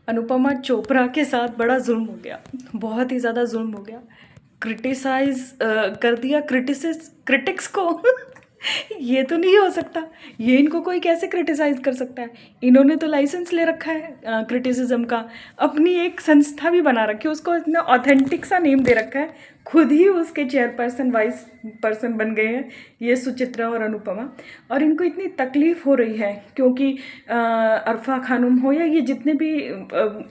अनुपमा चोपड़ा के साथ बड़ा जुल्म हो गया, बहुत ही ज़्यादा जुल्म हो गया। क्रिटिसाइज़ कर दिया क्रिटिक्स को। ये तो नहीं हो सकता, ये इनको कोई कैसे क्रिटिसाइज़ कर सकता है? इन्होंने तो लाइसेंस ले रखा है क्रिटिसिज्म का, अपनी एक संस्था भी बना रखी है, उसको इतना ऑथेंटिक सा नेम दे रखा है, खुद ही उसके चेयरपर्सन वाइस पर्सन बन गए हैं ये सुचित्रा और अनुपमा। और इनको इतनी तकलीफ़ हो रही है क्योंकि अरफा खानम हो या ये जितने भी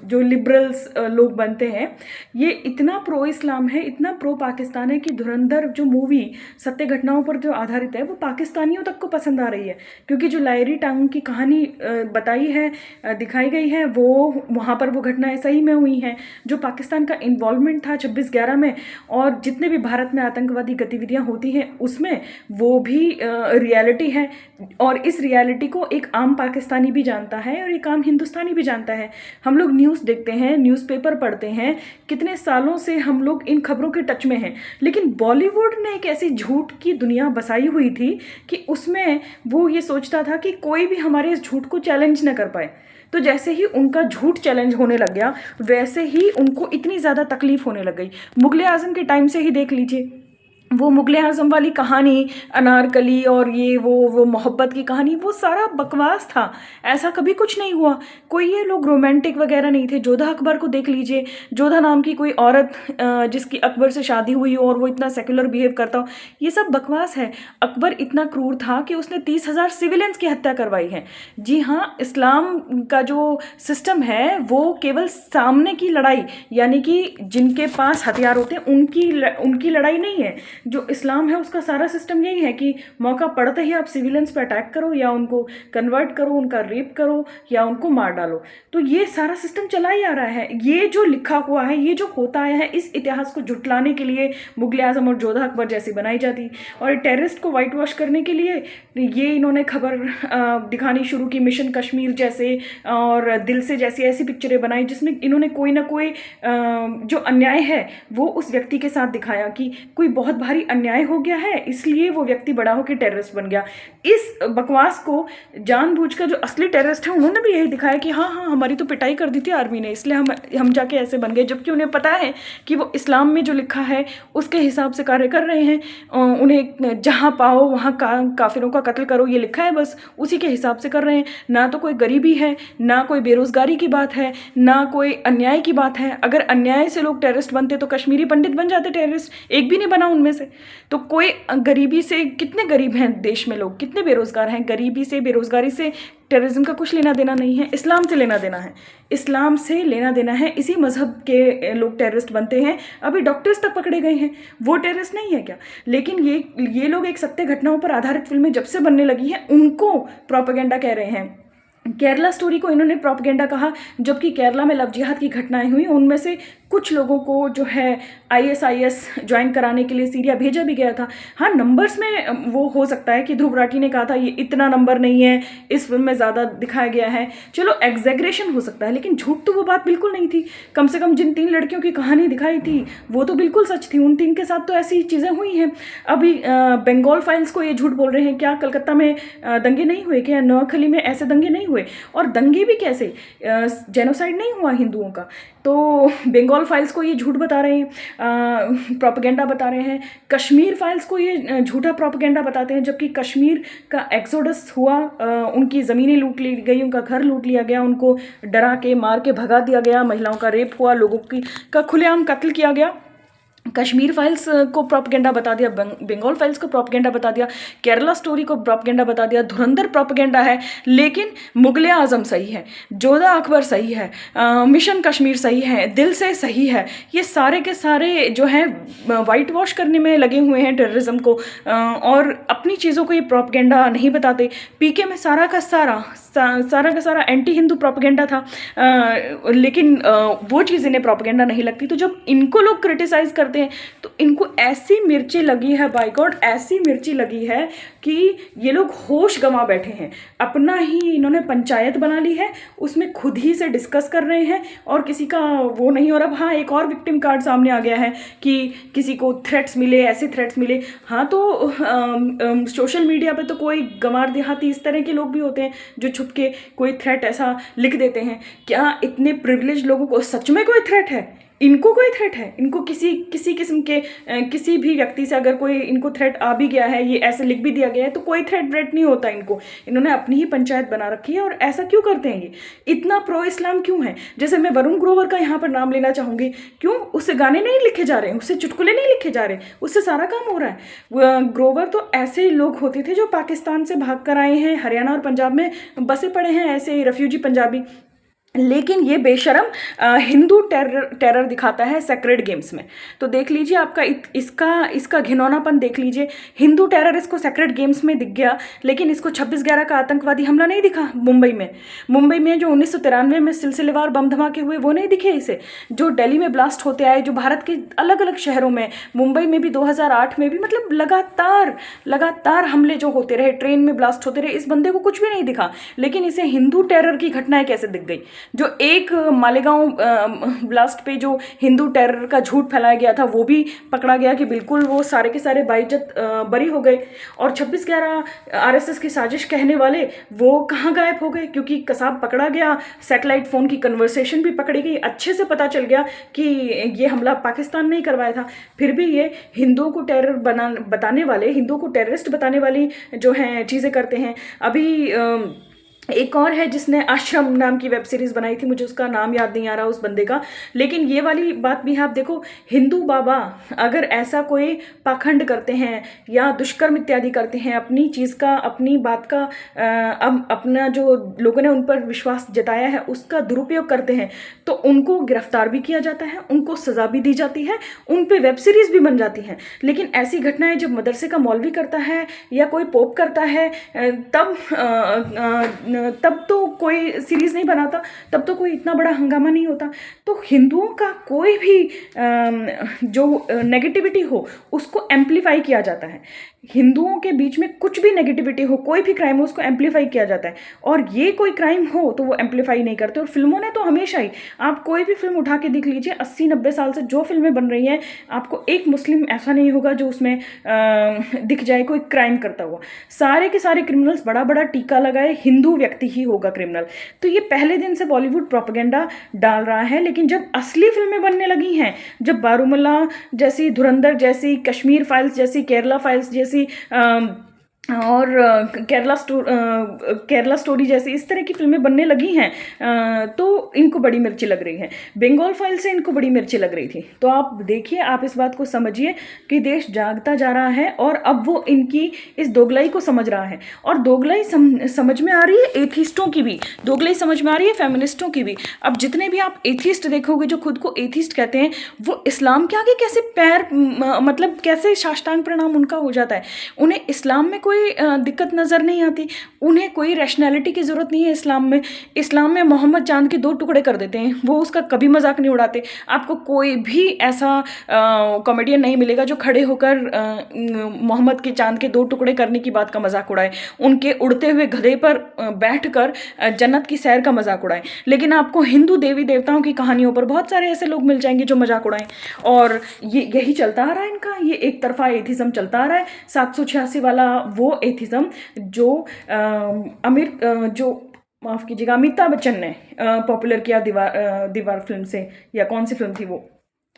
जो लिबरल्स लोग बनते हैं, ये इतना प्रो इस्लाम है, इतना प्रो पाकिस्तान है कि धुरंधर जो मूवी सत्य घटनाओं पर जो आधारित है वो पाकिस्तानियों तक को पसंद आ रही है। क्योंकि जो लायरी टांग की कहानी बताई है, दिखाई गई है, वो वहाँ पर वो घटनाएं सही में हुई हैं। जो पाकिस्तान का इन्वॉल्वमेंट था 26/11 में, और जितने भी भारत में आतंकवादी गतिविधियाँ होती हैं उसमें, वो भी रियलिटी है। और इस रियलिटी को एक आम पाकिस्तानी भी जानता है और एक आम हिंदुस्तानी भी जानता है। हम लोग न्यूज़ देखते हैं, न्यूज़पेपर पढ़ते हैं, कितने सालों से हम लोग इन खबरों के टच में हैं। लेकिन बॉलीवुड ने एक ऐसी झूठ की दुनिया बसाई हुई थी कि उसमें वो ये सोचता था कि कोई भी हमारे इस झूठ को चैलेंज न कर पाए। तो जैसे ही उनका झूठ चैलेंज होने लग गया, वैसे ही उनको इतनी ज़्यादा तकलीफ होने लग गई। मुगले आजम के टाइम से ही देख लीजिए, वो मुगले आजम वाली कहानी, अनारकली और ये वो मोहब्बत की कहानी, वो सारा बकवास था। ऐसा कभी कुछ नहीं हुआ। कोई ये लोग रोमांटिक वगैरह नहीं थे। जोधा अकबर को देख लीजिए, जोधा नाम की कोई औरत जिसकी अकबर से शादी हुई हो और वो इतना सेकुलर बिहेव करता हो, ये सब बकवास है। अकबर इतना क्रूर था कि उसने 30,000 सिविलियंस की हत्या करवाई है। जी हाँ, इस्लाम का जो सिस्टम है वो केवल सामने की लड़ाई, यानी कि जिनके पास हथियार होते हैं उनकी लड़ाई नहीं है। जो इस्लाम है उसका सारा सिस्टम यही है कि मौका पड़ते ही आप सिविलियंस पे अटैक करो, या उनको कन्वर्ट करो, उनका रेप करो, या उनको मार डालो। तो ये सारा सिस्टम चला ही आ रहा है। ये जो लिखा हुआ है, ये जो होता आया है, इस इतिहास को झुटलाने के लिए मुगले आजम और जोधा अकबर जैसी बनाई जाती, और टेररिस्ट को वाइट वॉश करने के लिए ये इन्होंने खबर दिखानी शुरू की। मिशन कश्मीर जैसे और दिल से जैसी ऐसी पिक्चरें बनाई जिसमें इन्होंने कोई ना कोई जो अन्याय है वो उस व्यक्ति के साथ दिखाया कि कोई बहुत भारी अन्याय हो गया है, इसलिए वो व्यक्ति बड़ा होकर टेररिस्ट बन गया। इस बकवास को जानबूझकर जो असली टेररिस्ट है उन्होंने भी यही दिखाया कि हाँ हाँ, हमारी तो पिटाई कर दी थी आर्मी ने, इसलिए हम जाके ऐसे बन गए। जबकि उन्हें पता है कि वो इस्लाम में जो लिखा है उसके हिसाब से कार्य कर रहे हैं। उन्हें जहाँ पाओ वहाँ काफिरों का कत्ल करो, ये लिखा है, बस उसी के हिसाब से कर रहे हैं। ना तो कोई गरीबी है, ना कोई बेरोजगारी की बात है, ना कोई अन्याय की बात है। अगर अन्याय से लोग टेररिस्ट बनते तो कश्मीरी पंडित बन जाते टेररिस्ट, एक भी नहीं बना उनमें से। तो कोई गरीबी से, कितने गरीब हैं देश में लोग, कितने बेरोजगार हैं, गरीबी से बेरोजगारी से टेररिज्म का कुछ लेना देना नहीं है। इस्लाम से लेना देना है, इस्लाम से लेना देना है। इसी मजहब के लोग टेररिस्ट बनते हैं। अभी डॉक्टर्स तक पकड़े गए हैं, वो टेररिस्ट नहीं है क्या? लेकिन ये लोग एक सत्य घटनाओं पर आधारित फिल्में जब से बनने लगी हैं उनको प्रोपेगेंडा कह रहे हैं। केरला स्टोरी को इन्होंने प्रोपेगेंडा कहा, जबकि केरला में लव जिहाद की घटनाएं हुई, उनमें से कुछ लोगों को जो है ISIS ज्वाइन कराने के लिए सीरिया भेजा भी गया था। हाँ, नंबर्स में वो हो सकता है कि ध्रुव राठी ने कहा था ये इतना नंबर नहीं है, इस फिल्म में ज़्यादा दिखाया गया है, चलो एग्जैग्रेशन हो सकता है, लेकिन झूठ तो वो बात बिल्कुल नहीं थी। कम से कम जिन 3 लड़कियों की कहानी दिखाई थी वो तो बिल्कुल सच थी। उन 3 के साथ तो ऐसी चीज़ें हुई हैं। अभी बंगाल फाइल्स को ये झूठ बोल रहे हैं, क्या कलकत्ता में दंगे नहीं हुए, क्या नोआखली में ऐसे दंगे नहीं हुए? और दंगे भी कैसे, जेनोसाइड नहीं हुआ हिंदुओं का? तो बंगाल फाइल्स को ये झूठ बता रहे हैं, प्रोपेगेंडा बता रहे हैं। कश्मीर फाइल्स को ये झूठा प्रोपेगेंडा बताते हैं, जबकि कश्मीर का एक्सोडस हुआ, उनकी ज़मीनें लूट ली गई, उनका घर लूट लिया गया, उनको डरा के मार के भगा दिया गया, महिलाओं का रेप हुआ, लोगों का खुलेआम कत्ल किया गया। कश्मीर फाइल्स को प्रोपेगेंडा बता दिया, बंगाल फाइल्स को प्रोपेगेंडा बता दिया, केरला स्टोरी को प्रोपेगेंडा बता दिया। धुरंधर प्रोपेगेंडा है। लेकिन मुगले आजम सही है, जोधा अकबर सही है, मिशन कश्मीर सही है, दिल से सही है। ये सारे के सारे जो हैं वाइट वॉश करने में लगे हुए हैं टेररिज्म को, और अपनी चीज़ों को ये प्रोपेगेंडा नहीं बताते। PK में सारा का सारा एंटी हिंदू प्रोपेगेंडा था, लेकिन वो चीज़ इन्हें प्रोपेगेंडा नहीं लगती। तो जब इनको लोग क्रिटिसाइज़ करते हैं तो इनको ऐसी मिर्ची लगी है, बाय गॉड ऐसी मिर्ची लगी है कि ये लोग होश गंवा बैठे हैं। अपना ही इन्होंने पंचायत बना ली है, उसमें खुद ही से डिस्कस कर रहे हैं और किसी का वो नहीं। और अब हाँ, एक और विक्टिम कार्ड सामने आ गया है कि किसी को थ्रेट्स मिले, ऐसे थ्रेट्स मिले। हाँ, तो सोशल मीडिया पे तो कोई गंवार देहाती इस तरह के लोग भी होते हैं जो छुप के कोई थ्रेट ऐसा लिख देते हैं। क्या इतने प्रिविलेज लोगों को सच में कोई थ्रेट है? इनको कोई थ्रेट है? इनको किसी किसी किस्म के किसी भी व्यक्ति से अगर कोई इनको थ्रेट आ भी गया है, ये ऐसे लिख भी दिया गया है, तो कोई थ्रेट व्रेट नहीं होता इनको। इन्होंने अपनी ही पंचायत बना रखी है। और ऐसा क्यों करते हैं? ये इतना प्रो इस्लाम क्यों है? जैसे मैं वरुण ग्रोवर का यहाँ पर नाम लेना चाहूँगी, क्यों? उससे गाने नहीं लिखे जा रहे हैं, उससे चुटकुले नहीं लिखे जा रहे, उससे सारा काम हो रहा है। ग्रोवर तो ऐसे लोग होते थे जो पाकिस्तान से भाग कर आए हैं, हरियाणा और पंजाब में बसे पड़े हैं, ऐसे रेफ्यूजी पंजाबी। लेकिन ये बेशरम हिंदू टेरर दिखाता है सेक्रेड गेम्स में। तो देख लीजिए, आपका इसका घिनौनापन देख लीजिए। हिंदू टेरर इसको सेक्रेड गेम्स में दिख गया, लेकिन इसको 26/11 का आतंकवादी हमला नहीं दिखा मुंबई में जो 1993 में सिलसिलेवार बम धमाके हुए, वो नहीं दिखे इसे। जो दिल्ली में ब्लास्ट होते आए, जो भारत के अलग अलग शहरों में, मुंबई में भी 2008 में भी, मतलब लगातार हमले जो होते रहे, ट्रेन में ब्लास्ट होते रहे, इस बंदे को कुछ भी नहीं दिखा। लेकिन इसे हिंदू टेरर की घटनाएं कैसे दिख गई? जो एक मालेगांव ब्लास्ट पे जो हिंदू टेरर का झूठ फैलाया गया था, वो भी पकड़ा गया कि बिल्कुल वो सारे के सारे बाइज्जत बरी हो गए। और 26/11 आरएसएस की साजिश कहने वाले वो कहाँ गायब हो गए? क्योंकि कसाब पकड़ा गया, सैटेलाइट फ़ोन की कन्वर्सेशन भी पकड़ी गई, अच्छे से पता चल गया कि ये हमला पाकिस्तान ने ही करवाया था। फिर भी ये हिंदुओं को बताने वाले, हिंदुओं को टेररिस्ट बताने वाली जो हैं चीज़ें करते हैं। अभी एक और है जिसने आश्रम नाम की वेब सीरीज़ बनाई थी, मुझे उसका नाम याद नहीं आ रहा उस बंदे का। लेकिन ये वाली बात भी है, आप देखो, हिंदू बाबा अगर ऐसा कोई पाखंड करते हैं या दुष्कर्म इत्यादि करते हैं, अपनी चीज़ का, अपनी बात का अब अपना जो लोगों ने उन पर विश्वास जताया है उसका दुरुपयोग करते हैं, तो उनको गिरफ्तार भी किया जाता है, उनको सज़ा भी दी जाती है, उन पर वेब सीरीज़ भी बन जाती हैं। लेकिन ऐसी घटनाएं जब मदरसे का मौलवी करता है या कोई पोप करता है, तब तो कोई सीरीज़ नहीं बनाता, तब तो कोई इतना बड़ा हंगामा नहीं होता। तो हिंदुओं का कोई भी जो नेगेटिविटी हो उसको एम्प्लीफाई किया जाता है। हिंदुओं के बीच में कुछ भी नेगेटिविटी हो, कोई भी क्राइम हो, उसको एम्प्लीफाई किया जाता है। और ये कोई क्राइम हो तो वो एम्प्लीफाई नहीं करते। और फिल्मों ने तो हमेशा ही, आप कोई भी फिल्म उठा के देख लीजिए, 80-90 साल से जो फिल्में बन रही हैं, आपको एक मुस्लिम ऐसा नहीं होगा जो उसमें दिख जाए कोई क्राइम करता हुआ। सारे के सारे क्रिमिनल्स बड़ा बड़ा टीका लगाए, हिंदू व्यक्ति ही होगा क्रिमिनल। तो ये पहले दिन से बॉलीवुड प्रोपेगेंडा डाल रहा है। लेकिन जब असली फिल्में बनने लगी हैं, जब बारूमुल्ला जैसी, धुरंधर जैसी, कश्मीर फाइल्स जैसी, केरला फाइल्स जैसी और केरला स्टोरी जैसी इस तरह की फिल्में बनने लगी हैं, तो इनको बड़ी मिर्ची लग रही है। बंगाल फाइल से इनको बड़ी मिर्ची लग रही थी। तो आप देखिए, आप इस बात को समझिए कि देश जागता जा रहा है और अब वो इनकी इस दोगलाई को समझ रहा है। और दोगलाई समझ में आ रही है एथिस्टों की भी, दोगलाई समझ में आ रही है फेमिनिस्टों की भी। अब जितने भी आप एथिस्ट देखोगे जो खुद को एथिस्ट कहते हैं, वो इस्लाम के आगे कैसे मतलब कैसे साष्टांग प्रणाम उनका हो जाता है। उन्हें इस्लाम में कोई दिक्कत नज़र नहीं आती, उन्हें कोई रैशनैलिटी की ज़रूरत नहीं है इस्लाम में मोहम्मद चांद के 2 टुकड़े कर देते हैं, वो उसका कभी मजाक नहीं उड़ाते। आपको कोई भी ऐसा कॉमेडियन नहीं मिलेगा जो खड़े होकर मोहम्मद के चांद के 2 टुकड़े करने की बात का मजाक उड़ाए, उनके उड़ते हुए गधे पर बैठकर जन्नत की सैर का मजाक उड़ाए। लेकिन आपको हिंदू देवी देवताओं की कहानियों पर बहुत सारे ऐसे लोग मिल जाएंगे जो मजाक उड़ाएं। और यही चलता आ रहा है इनका, ये एक तरफा एथिज्म चलता आ रहा है। 786 वाला वो एथिज्म जो माफ़ कीजिएगा, अमिताभ बच्चन ने पॉपुलर किया दीवार फिल्म से, या कौन सी फिल्म थी वो,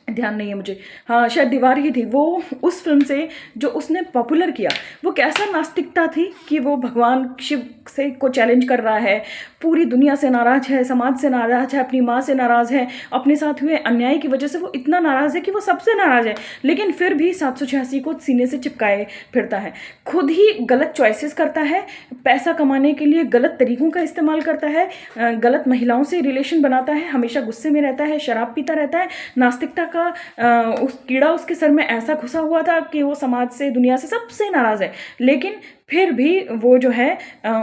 ध्यान नहीं है मुझे, हाँ शायद दीवार ही थी। वो उस फिल्म से जो उसने पॉपुलर किया, वो कैसा नास्तिकता थी कि वो भगवान शिव से को चैलेंज कर रहा है, पूरी दुनिया से नाराज़ है, समाज से नाराज़ है, अपनी माँ से नाराज़ है, अपने साथ हुए अन्याय की वजह से वो इतना नाराज़ है कि वो सबसे नाराज़ है। लेकिन फिर भी 786 को सीने से चिपकाए फिरता है, खुद ही गलत चॉइसेस करता है, पैसा कमाने के लिए गलत तरीक़ों का इस्तेमाल करता है, गलत महिलाओं से रिलेशन बनाता है, हमेशा गुस्से में रहता है, शराब पीता रहता है। नास्तिकता का उस कीड़ा उसके सर में ऐसा घुसा हुआ था कि वो समाज से, दुनिया से सबसे नाराज़ है। लेकिन फिर भी वो जो है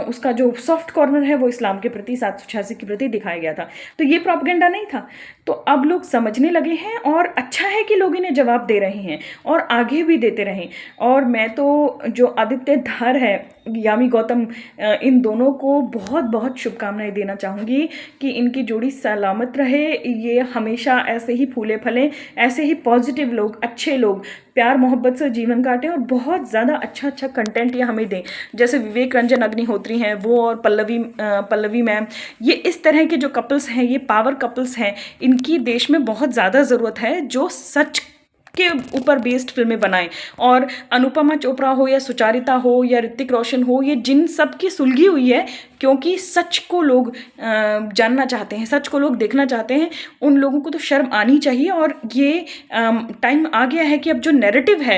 उसका जो सॉफ्ट कॉर्नर है वो इस्लाम के प्रति, 786 के प्रति दिखाया गया था। तो ये प्रोपेगेंडा नहीं था। तो अब लोग समझने लगे हैं और अच्छा है कि लोग इन्हें जवाब दे रहे हैं और आगे भी देते रहें। और मैं तो जो आदित्य धर है, यामी गौतम, इन दोनों को बहुत बहुत शुभकामनाएं देना चाहूँगी कि इनकी जोड़ी सलामत रहे, ये हमेशा ऐसे ही फूले फलें, ऐसे ही पॉजिटिव लोग, अच्छे लोग, प्यार मोहब्बत से जीवन काटें और बहुत ज़्यादा अच्छा अच्छा कंटेंट ये हमें दें। जैसे विवेक रंजन अग्निहोत्री हैं वो, और पल्लवी मैम, ये इस तरह के जो कपल्स हैं, ये पावर कपल्स हैं, इनकी देश में बहुत ज़्यादा ज़रूरत है, जो सच के ऊपर बेस्ड फिल्में बनाएं। और अनुपमा चोपड़ा हो या सुचारिता हो या ऋतिक रोशन हो, ये जिन सब की सुलगी हुई है क्योंकि सच को लोग जानना चाहते हैं, सच को लोग देखना चाहते हैं, उन लोगों को तो शर्म आनी चाहिए। और ये टाइम आ गया है कि अब जो नैरेटिव है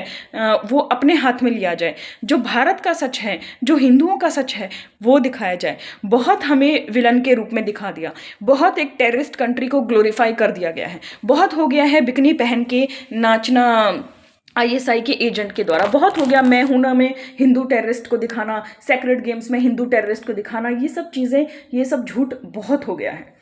वो अपने हाथ में लिया जाए। जो भारत का सच है, जो हिंदुओं का सच है, वो दिखाया जाए। बहुत हमें विलन के रूप में दिखा दिया, बहुत एक टेररिस्ट कंट्री को ग्लोरीफाई कर दिया गया है, बहुत हो गया है बिकनी पहन के नाचना आईएसआई के एजेंट के द्वारा, बहुत हो गया मैं हूं ना में हिंदू टेररिस्ट को दिखाना, सेक्रेड गेम्स में हिंदू टेररिस्ट को दिखाना, ये सब चीज़ें, ये सब झूठ बहुत हो गया है।